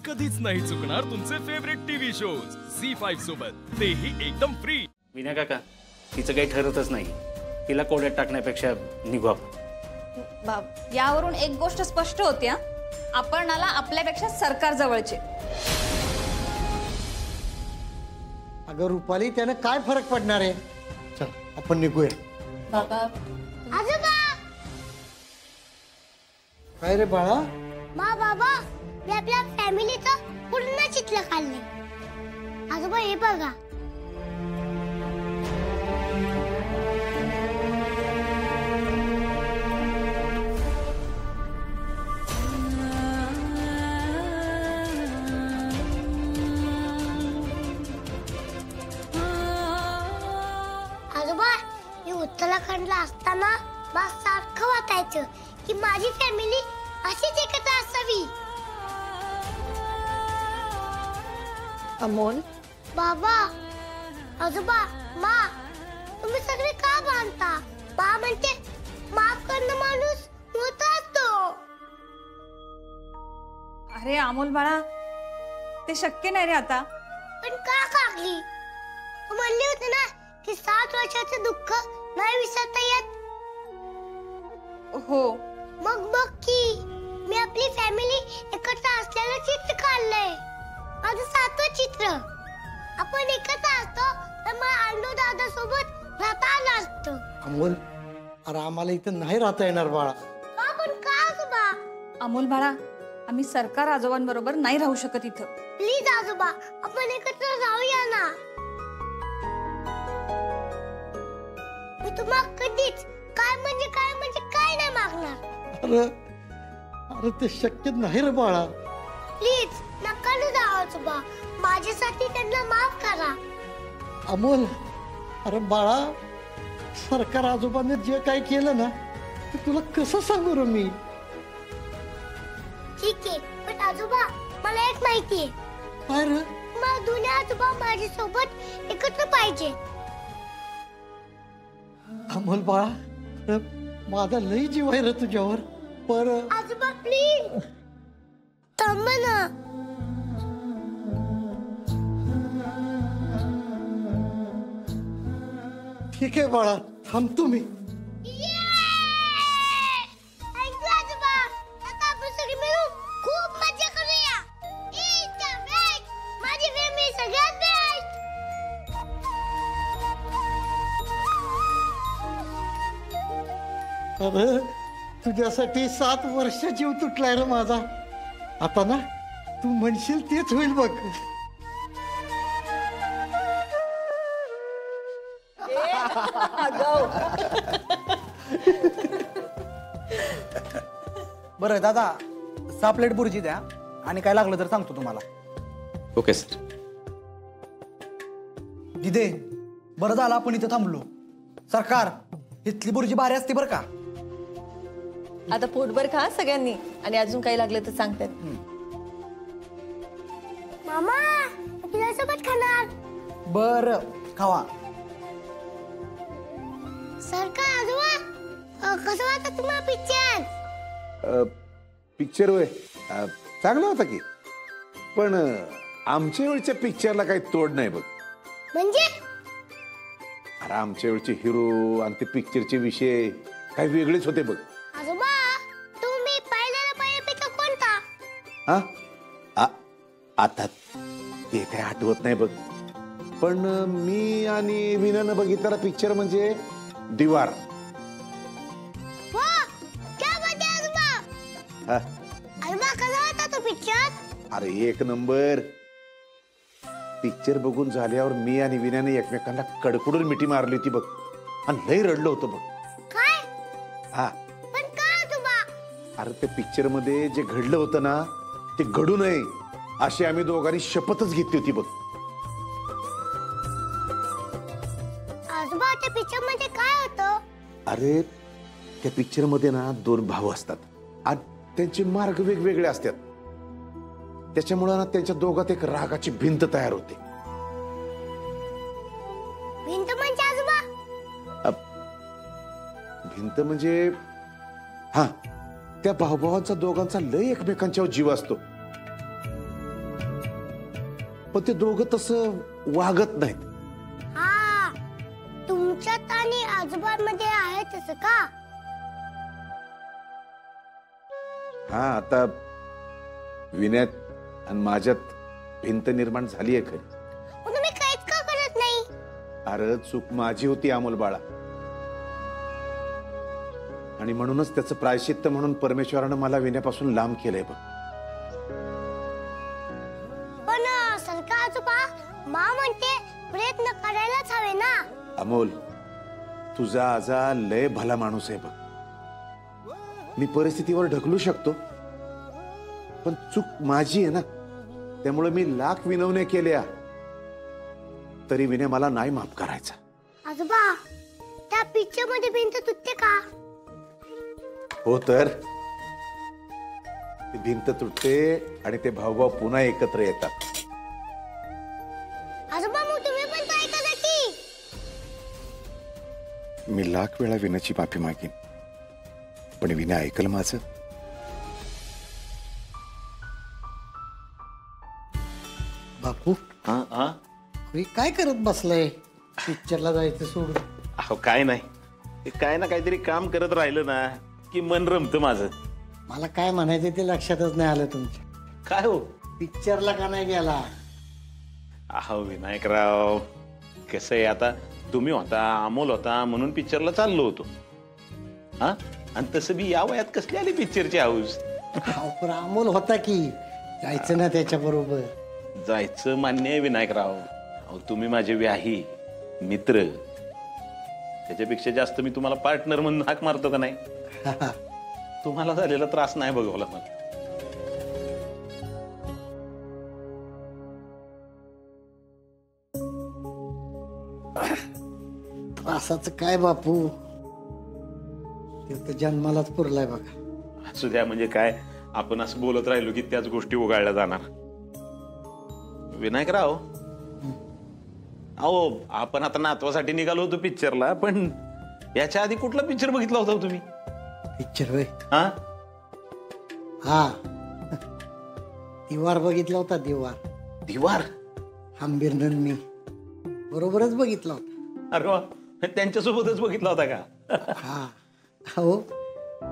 कधीच नाही चुकणार तुमचे फेवरेट टीव्ही शोज झी5 सोबत, तेही एकदम फ्री। विनय काका, तिचं काही ठरतच नाही, तिला कोड्यात टाकण्यापेक्षा निघू आपण। यावरून एक गोष्ट स्पष्ट होती, आपणाला आपल्यापेक्षा सरकार जवळचे। अगं रुपाली, त्याने काय फरक पडणार आहे? चल आपण निघूया। बाबा, आजोबा, काय रे बाळा? बाबा, मी आपल्या फॅमिलीचं पूर्ण चित्र काढले। आजोबा हे बघा। आजोबा, मी उत्तराखंडला असताना मला सारखं वाटायचं की माझी फॅमिली अशीच एकत्र असावी। अमोल, बाबा, आजोबा, मा, तुम्ही सगळे का भांडता? बा म्हणते माफ करणं माणूस मोठा असतो। अरे अमोल बाळा, ते शक्य नाही रे आता। पण का कागली? तू म्हणली होती ना की 7 वर्षाचं दुःख नाही विसरता येत। हो, मग बघ की मी आपली फॅमिली एकत्र असलेलं चित्र काढलंय। माझं 7वं चित्र। आपण एकत्र असतो तर मला अण्णू दादा सोबत राहता आलं असतं। अमोल, अरे आम्हाला इथं नाही राहता येणार बाळा। का पण का आजोबा? अमोल बाळा, आम्ही सरकार आजोबांबरोबर नाही राहू शकत इथं। प्लीज आजोबा, आपण एकत्र राहूया ना। मी तुम्हाला कधीच काय म्हणजे काय नाही मागणार। अरे अरे ते शक्य नाही रे बाळा। प्लीज नका ना जाऊ आजोबा, माझ्यासाठी त्यांना माफ करा। अमोल, अरे बाळा, सरकार आजोबांनी जे काही केलं ना ते तुला कसं सांगू रे मी? ठीक आहे, पण आजोबा मला एक माहिती आहे। काय रे? मला दोन्ही आजोबा माझ्यासोबत एकत्र पाहिजे। अमोल बाळा, अरे माझा लई जीव आहे रे तुझ्यावर, पर आजोबा प्लीज थांबा ना। ठीक आहे बाळा, थांबतो मी। थँक यू आजोबा। आता आपण सगळे मिळून खूप मजा करूया। इट्स द बेस्ट, माझी फॅमिली सगळ्यात बेस्ट। अरे तुझ्यासाठी 7 वर्ष जीव तुटलाय रे माझा। आता ना तू म्हणशील तेच होईल बघ। बरं दादा, 6 प्लेट बुर्जी द्या आणि काय लागलं तर सांगतो तुम्हाला। Okay sir. दिदे, बरं झालं आपण इथं थांबलो। सरकार, इथली बुर्जी भारी असते बरं का। आता पोटभर खा सगळ्यांनी, आणि अजून काही लागलं तर सांगतात। मामा, तुझ्यासोबत खाणार। बरं, खावा। सरकार आजोबा, कसं वाटतं तुम्हाला पिक्चर? पिक्चर होय, चांगला होता की, पण आमच्या वेळच्या पिक्चरला काही तोड नाही बघ। म्हणजे? अरे आमच्या वेळचे हिरो आणि ते पिक्चरचे विषय काही वेगळेच होते बघ। आजोबा, तुम्ही पहिला पिक्चर कोणता? आता ते काय आठवत नाही बघ, पण मी आणि विनानं बघितलेला पिक्चर म्हणजे दीवार। वाह, क्या बात आहे आजोबा। आजोबा, कसा होता तो पिक्चर? अरे एक नंबर। पिक्चर बघून झाल्यावर मी आणि विनाने एकमेकांना कडकडून मिठी मारली होती बघ, आणि लई रडलो होतो बघ। काय? हा, पण का आजोबा? अरे त्या पिक्चर मध्ये जे घडलं होतं ना ते घडू नये अशी आम्ही दोघांनी शपथच घेतली होती बघ। आजोबा, त्या पिक्चर मध्ये काय होतं? अरे त्या पिक्चर मध्ये ना 2 भाऊ असतात आणि त्यांचे मार्ग वेगवेगळे असतात, त्याच्यामुळे ना त्यांच्या दोघात एक रागाची भिंत तयार होते। भिंत म्हणजे आजोबा? भिंत म्हणजे हा, त्या भाऊभावांचा दोघांचा लय एकमेकांच्यावर जीव असतो। पण ते दोघं तसं वागत नाहीत. हा, तुमच्यात आणि आजोबांमध्ये आहे तसं का? हा, आता विनयात आणि माझ्यात भिंत निर्माण झाली आहे खरी. मग तुम्ही काहीच का करत नाही? अरे चूक माझी होती अमोल बाळा, आणि म्हणूनच त्याचं प्रायश्चित्त म्हणून परमेश्वरानं मला विनयापासून लांब केलंय बघ. पण सरकार आजोबा, मा म्हणते प्रयत्न करायलाच हवे ना. अमोल, तुझा आजा लय भला माणूस आहे बघ. मी परिस्थितीवर ढकलू शकतो, पण चूक माझी आहे ना, त्यामुळे मी लाख विनवण्या केल्या तरी विनय मला नाही माफ करायचा. आजोबा, त्या पिक्चर मध्ये भिंत तुटते का? हो तर ती भिंत तुटते आणि ते भाऊभाऊ पुन्हा एकत्र येतात. आजोबा, मग तुम्ही पण तो ऐकता की? मी लाख वेळा विनयाची माफी मागेन, पण विनय ऐकल माझं? बापू, हे काय करत बसलाय? पिक्चरला जायचं सोडून. अहो काय नाही, ते काय ना काहीतरी काम करत राहिलं ना की मन रमतं माझं. मला काय म्हणायचं ते लक्षातच नाही आलं तुमच्या. काय हो? पिक्चरला का नाही गेला? अहो विनायकराव, कसं आहे आता, तुम्ही होता, अमोल होता म्हणून पिक्चरला चाललो होतो. हा, आणि तसं बी या वयात कसली आली पिक्चरची हाऊस? पण अमोल होता की, जायचं ना त्याच्या बरोबर. जायचं मान्य आहे विनायकराव, अहो तुम्ही माझे व्याही मित्र, त्याच्यापेक्षा जास्त मी तुम्हाला पार्टनर म्हणून हाक मारतो का नाही? तुम्हाला झालेला त्रास नाही बघवला मला. त्रासाचं काय बापू, ते तर जन्मालाच पुरलाय बघा. असू द्या, म्हणजे काय, आपण असं बोलत राहिलो की त्याच गोष्टी उगाळल्या जाणार. विनायकराव, अहो आपण आता नातवासाठी निघालो होतो पिक्चरला, पण याच्या आधी कुठला पिक्चर बघितला होता तुम्ही? पिक्चर होय? हा हा, दिवार बघितला होता. दिवार. दिवार? आंबीरनं मी बरोबरच बघितला होता. अरे वा, त्यांच्यासोबतच बघितला होता का? हा, हो,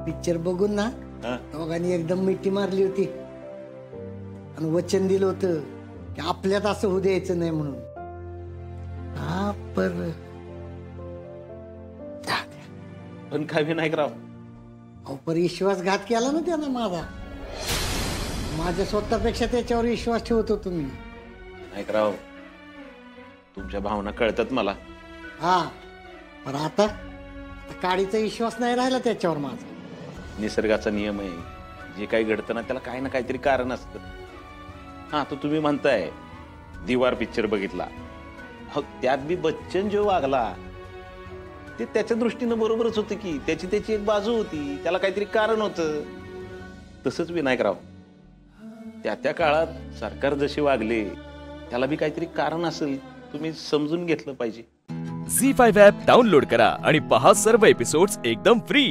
पिक्चर बघून ना दोघांनी एकदम मिठी मारली होती आणि वचन दिलं होतं की आपल्यात असं होऊ द्यायचं नाही म्हणून. हा, पण काय विनायकराव, पर विश्वासघात केला ना त्यानं माझा. माझ्या स्वतःपेक्षा त्याच्यावर विश्वास ठेवत होतो मी. विनायकराव, तुमच्या भावना कळतात मला. हा, पण आता काडीचा विश्वास नाही राहिला त्याच्यावर माझा. निसर्गाचा नियम आहे, जे काही घडतं ना त्याला काही ना काहीतरी कारण असतं. हा, तो तुम्ही म्हणताय दिवार पिक्चर बघितला, त्यात बी बच्चन जो वागला ते त्याच्या दृष्टीनं बरोबरच होतं की, त्याची त्याची एक बाजू होती, त्याला काहीतरी कारण होतं. तसंच विनायकराव, त्या काळात सरकार जसे वागले त्याला बी काहीतरी कारण असेल, तुम्ही समजून घेतलं पाहिजे. झी5 ॲप डाउनलोड करा आणि पहा सर्व एपिसोड्स एकदम फ्री.